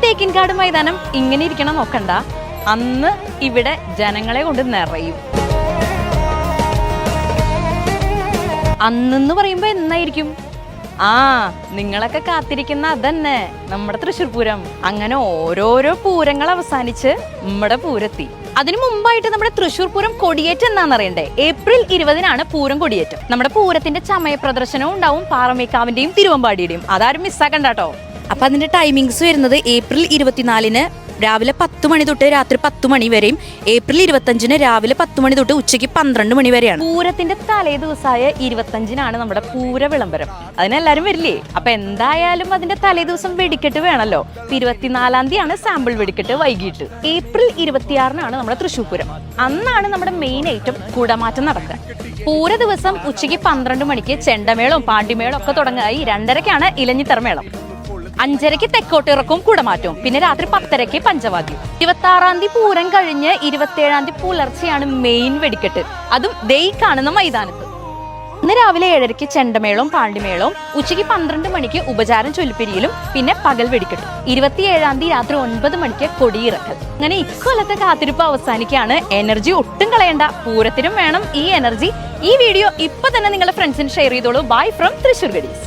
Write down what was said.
തേക്കിൻകാട് മൈതാനം ഇങ്ങനെ ഇരിക്കണം നോക്കണ്ട, അന്ന് ഇവിടെ ജനങ്ങളെ കൊണ്ട് നിറയും. അന്നെന്ന് പറയുമ്പോ എന്നായിരിക്കും? നിങ്ങളൊക്കെ കാത്തിരിക്കുന്ന അതന്നെ, നമ്മുടെ തൃശ്ശൂർ പൂരം. അങ്ങനെ ഓരോരോ പൂരങ്ങൾ അവസാനിച്ച് നമ്മുടെ പൂരെത്തി. അതിനു മുമ്പായിട്ട് നമ്മുടെ തൃശ്ശൂർ പൂരം കൊടിയേറ്റം എന്നാന്ന് അറിയണ്ടേ? ഏപ്രിൽ 20-നാണ് പൂരം കൊടിയേറ്റം. നമ്മുടെ പൂരത്തിന്റെ ചമയ പ്രദർശനവും ഉണ്ടാവും, പാറമേക്കാവിന്റെയും തിരുവമ്പാടിയുടെയും. അതാരും മിസ്സാക്കണ്ടാട്ടോ. അപ്പൊ അതിന്റെ ടൈമിങ്സ് വരുന്നത് ഏപ്രിൽ 24-ന് രാവിലെ 10 മണി തൊട്ട് രാത്രി 10 മണി വരെയും, ഏപ്രിൽ 25-ന് രാവിലെ 10 മണി തൊട്ട് ഉച്ചയ്ക്ക് 12 മണി വരെയാണ്. പൂരത്തിന്റെ തലേ ദിവസമായ 25-നാണ് നമ്മുടെ പൂര വിളംബരം. അതിനെല്ലാരും വരില്ലേ? അപ്പൊ എന്തായാലും അതിന്റെ തലേ ദിവസം വെടിക്കെട്ട് വേണല്ലോ. 24-ാം തീയതിയാണ് സാമ്പിൾ വെടിക്കെട്ട് വൈകിട്ട്. ഏപ്രിൽ 26-നാണ് നമ്മുടെ തൃശ്ശൂർ പൂരം. അന്നാണ് നമ്മുടെ മെയിൻ ഐറ്റം കുടമാറ്റം നടക്കുക. പൂര ദിവസം ഉച്ചയ്ക്ക് 12 മണിക്ക് ചെണ്ടമേളവും പാണ്ടിമേളവും ഒക്കെ തുടങ്ങായി. 2:30-ക്കാണ് ഇലഞ്ഞിത്തറമേളം. 5:30-ക്ക് തെക്കോട്ടിറക്കും കുടമാറ്റവും. പിന്നെ രാത്രി 10:30-ക്ക് പഞ്ചവാദ്യം. 26-ാം തീയതി പൂരം കഴിഞ്ഞ് 27-ാം തീയതി പുലർച്ചെയാണ് മെയിൻ വെടിക്കെട്ട്. അതും ദേ കാണുന്ന മൈതാനത്ത്. ഇന്ന് രാവിലെ 7:30-ക്ക് ചെണ്ടമേളവും പാണ്ടിമേളവും, ഉച്ചയ്ക്ക് 12 മണിക്ക് ഉപചാരം ചൊല്ലിപ്പിരിയിലും, പിന്നെ പകൽ വെടിക്കെട്ട്. 27-ാം തീയതി രാത്രി 9 മണിക്ക് കൊടിയിറക്കൽ. അങ്ങനെ ഇക്കൊല്ലത്തെ കാത്തിരിപ്പ് അവസാനിക്കുകയാണ്. എനർജി ഒട്ടും കളയണ്ട, പൂരത്തിനും വേണം ഈ എനർജി. ഈ വീഡിയോ ഇപ്പൊ തന്നെ നിങ്ങളുടെ ഫ്രണ്ട്സിന് ഷെയർ ചെയ്തോളൂ. Bye from Thrissur ഗഡീസ്.